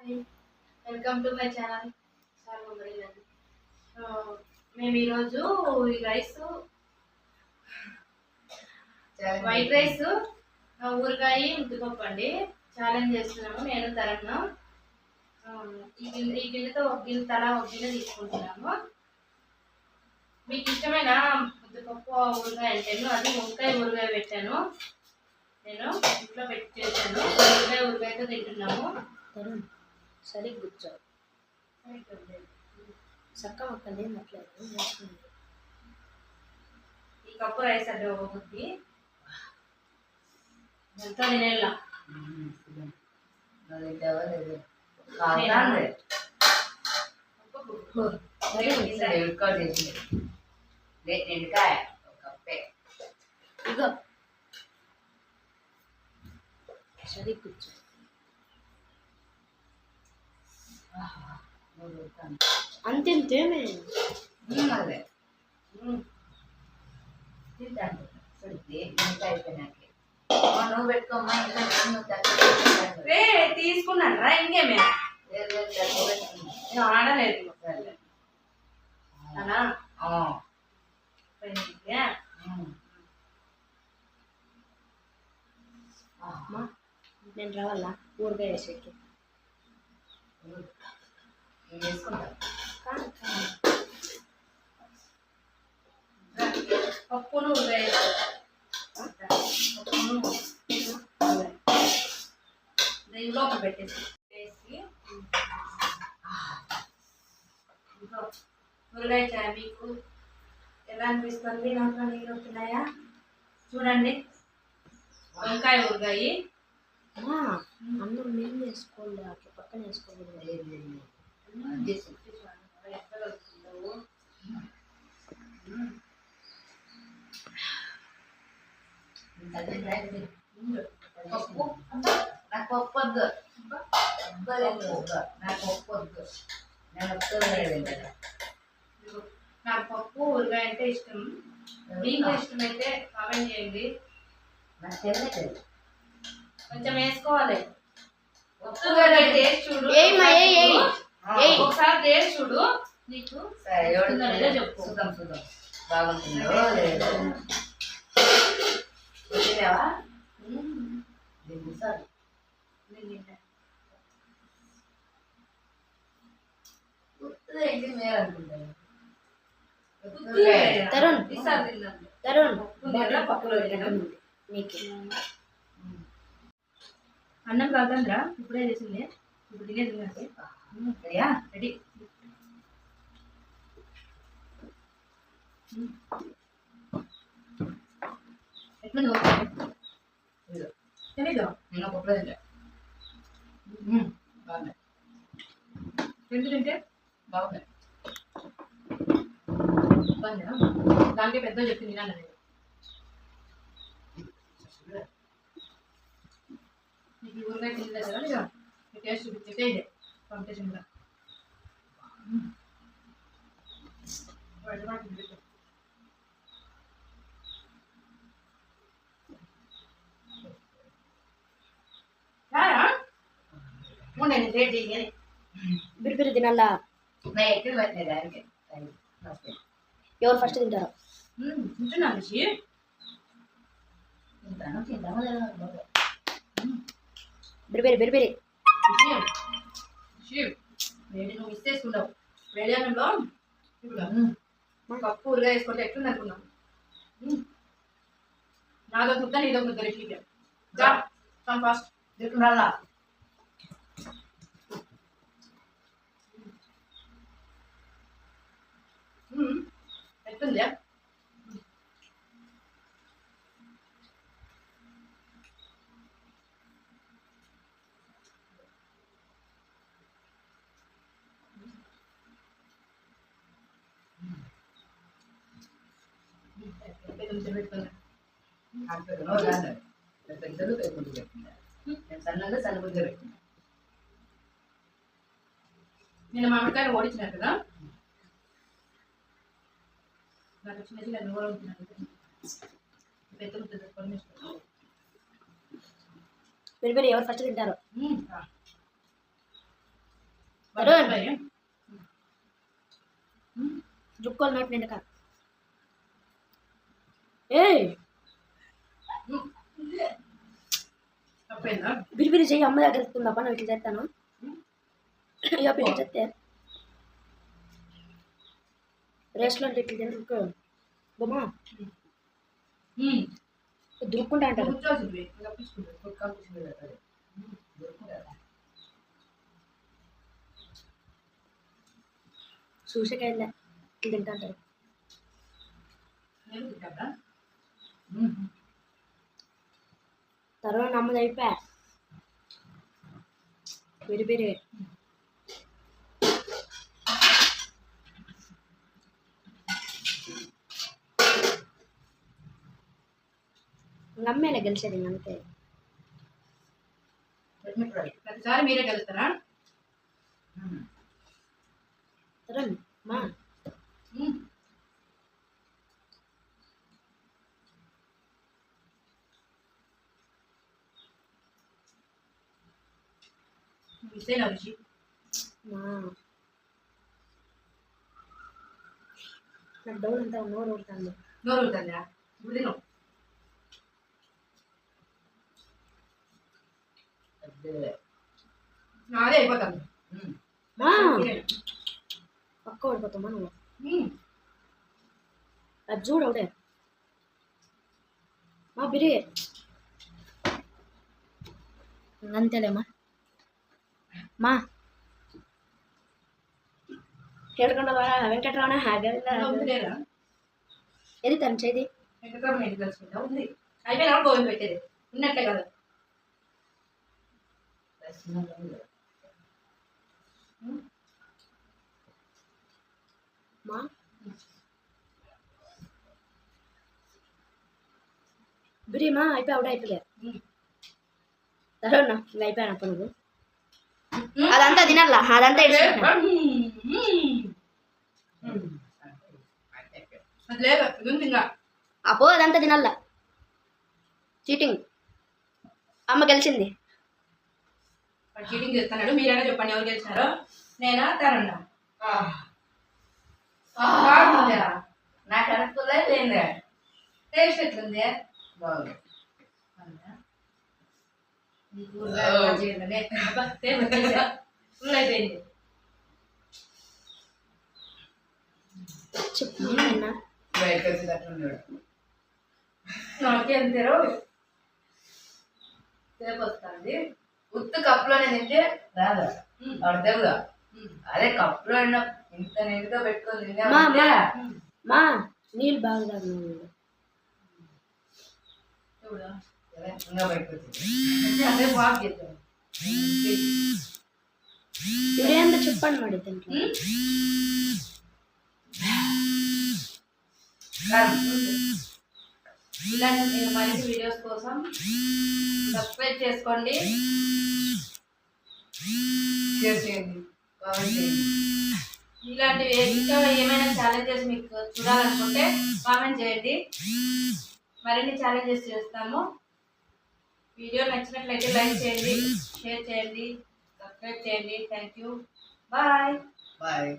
Hi, welcome to my channel సార్మబడినండి. మేము ఈరోజు ఈ రైస్ వైట్ రైస్ ఊరగాయ ముద్దపప్పు అండి ఛాలెంజ్ చేస్తున్నాము. నేను తరను ఈ గిన్నెతో ఒక గిన్నె తల ఒక గిన్నె తీసుకుంటున్నాము. మీకు ఇష్టమైన ముద్దపప్పు ఊరగాయ అంటేను అది వంకాయ ఊరగాయ పెట్టాను. నేను ఇంట్లో పెట్టి చేశాను. ఊరగాయతో తింటున్నాము. సరే కూర్చో చక్క మొక్కలు ఏమట్లేదు. ఈ కప్పు రైస్ అంటే ఒక బుద్ధి ఎంత తినేలా ఇగో సరే కూర్చో. అంతేమే అదే తింటాను అయిపోయినాకి నువ్వు పెట్టుకోమ్మా. రే తీసుకున్నాను రా ఇంకేమే ఆడలేదు అలా నేను రావాలా ఊరగాయ వేసేకి పప్పును ఊరగాయ లోపల పెట్టేసి ఊరగాయ చాయ్ మీకు ఎలా అనిపిస్తుంది? నాకు నీళ్ళు వస్తున్నాయా? చూడండి, వంకాయ ఊరగాయ. అన్నం మేము వేసుకోండి, అట్లా పక్కన వేసుకోకూడదు. నాకు పప్పు వద్దు, నాకు పప్పు వద్దు. నాకు పప్పు ఊరగాయ అంటే ఇష్టం. మీకు ఇష్టమైతే కామెంట్ చేయండి. కొంచెం వేసుకోవాలి. టేస్ట్ చూడు, ఒకసారి టేస్ట్ చూడు, నీకు చెప్పు. చూద్దాం బాగుంటుందో లేదో. తినేవా? అన్నం కాదంద్రా, ఇప్పుడే చేసింది. ఇప్పుడు తినే తిన్నట్టే రెడీ. ఎట్లా తెలీదు రెండు తింటే బాగున్నాయి. దానికే పెద్ద చెప్పి తినాలి. నీకు ఊరగాయ తినలేదు కదా, లేదా టేస్ట్ చూపించే ఇదే కాంపిటీషన్ కూడా. బిరిపిరి తినాలా? ఎక్కువ పెట్టలేదు. ఎవరు ఫస్ట్ తింటారు? బిరిపిరి బిరిపిరి నువ్వు మిస్ చేసుకున్నావు. వేడి అన్నంలో పప్పు ఊరగాయ వేసుకుంటే ఎట్లుంది అనుకున్నావు? నాదో ముద్ద నీదో ముద్ద రిపీట్ ఫాస్ట్ తింటున్నా. ఎట్లుందా? నేను మామిడికాయలు ఓడించినాను కదా, నాకు చిన్న చిన్న నూనె ఉంటున్నాను. పెద్ద ముద్ద పెట్టుకొని బిరిపిరి ఎవరు ఫస్ట్ తింటారు? బట్టలు జుక్కోలు నోటి నిండక ఏయ్ తప్పేందా? బిరిబిరి చెయ్యి అమ్మ దగ్గర వెళ్తుందా పని ఇట్లా చేస్తాను అయ్యో పిట్టి చెప్తే రెస్టారెంట్ ఇట్లా తినకు బొమ్మ దురుక్కుంటా అంటారు కూర్చోవాల్సింది. చూసాక వెళ్ళా ఇట్లా తింటా అంటారు నేను తింటాడా? తర్వాత నమ్మది అయిపోయా బిరిబిరి నమ్మేలా గెలిచేది అంతే ప్రతిసారి మీరే గెలుస్తారా? తరుణ్ మా ఇస్తేనా రుచి? మా నాకు డౌన్ అంతా నోరు ఊరుతుంది నోరు ఊరుతుందా? ఇప్పుడు తిను. అదే అయిపోతాను. మా పక్క ఓడిపోతామా నువ్వు అది చూడు ఒకటే మా బిరి అంతేలేమ్మా మా ఏడుకొండ వెంకటరమణ ఉందిలేరా? ఏది తను చేది వెంకటరామన్ ఇంటికి కలుసుకుంటా ఉంది. అయిపోయినా గోవింద పెట్టేది ఉన్నట్లే కదా. మా బిరి మా అయిపోయి అవుట్ అయిపోలే తర్వాత ఇంకా అయిపోయానప్ప నువ్వు అదంతా తినాలా అదంతా ఇడుచుకుంటా అది లేదు ఉంది ఇంకా. అపో అదంతా తినాలా చీటింగ్ అమ్మ గెలిచింది వాడు చీటింగ్ చేస్తున్నాడు. మీరైనా చెప్పండి ఎవరు గెలిచినారో. నేనా తరన్నా? బాగుందా? నాకు అనుకోలేదు ఏందా టేస్ట్ ఎట్లుంది? బాగుంది ఫుల్ అయిపోయింది. చెప్పు బయటకు వచ్చినట్టున్నాడు నాకేంటారో సేపు వస్తుంది. ఉత్తు కప్పులోనే తింటే రాదు వాడు తెలుగా అదే కప్పులో ఇంత నీళ్ళతో పెట్టుకొని తిన్నా మా నీళ్ళు బాగా తాగినావు ఇంకా బయటకు వచ్చింది అదే బాగా చేస్తాను. ఇదేందో చెప్పండి మరి దాంట్లో ఇలాంటి మరిన్ని వీడియోస్ కోసం సబ్స్క్రైబ్ చేసుకోండి, షేర్ చేయండి, కామెంట్ చేయండి. ఇలాంటివి ఇంకా ఏమైనా ఛాలెంజెస్ మీకు చూడాలనుకుంటే కామెంట్ చేయండి. మరిన్ని ఛాలెంజెస్ చేస్తాము. వీడియో నచ్చినట్లయితే లైక్ చేయండి, షేర్ చేయండి, సబ్స్క్రైబ్ చేయండి. Thank you. బాయ్. బాయ్.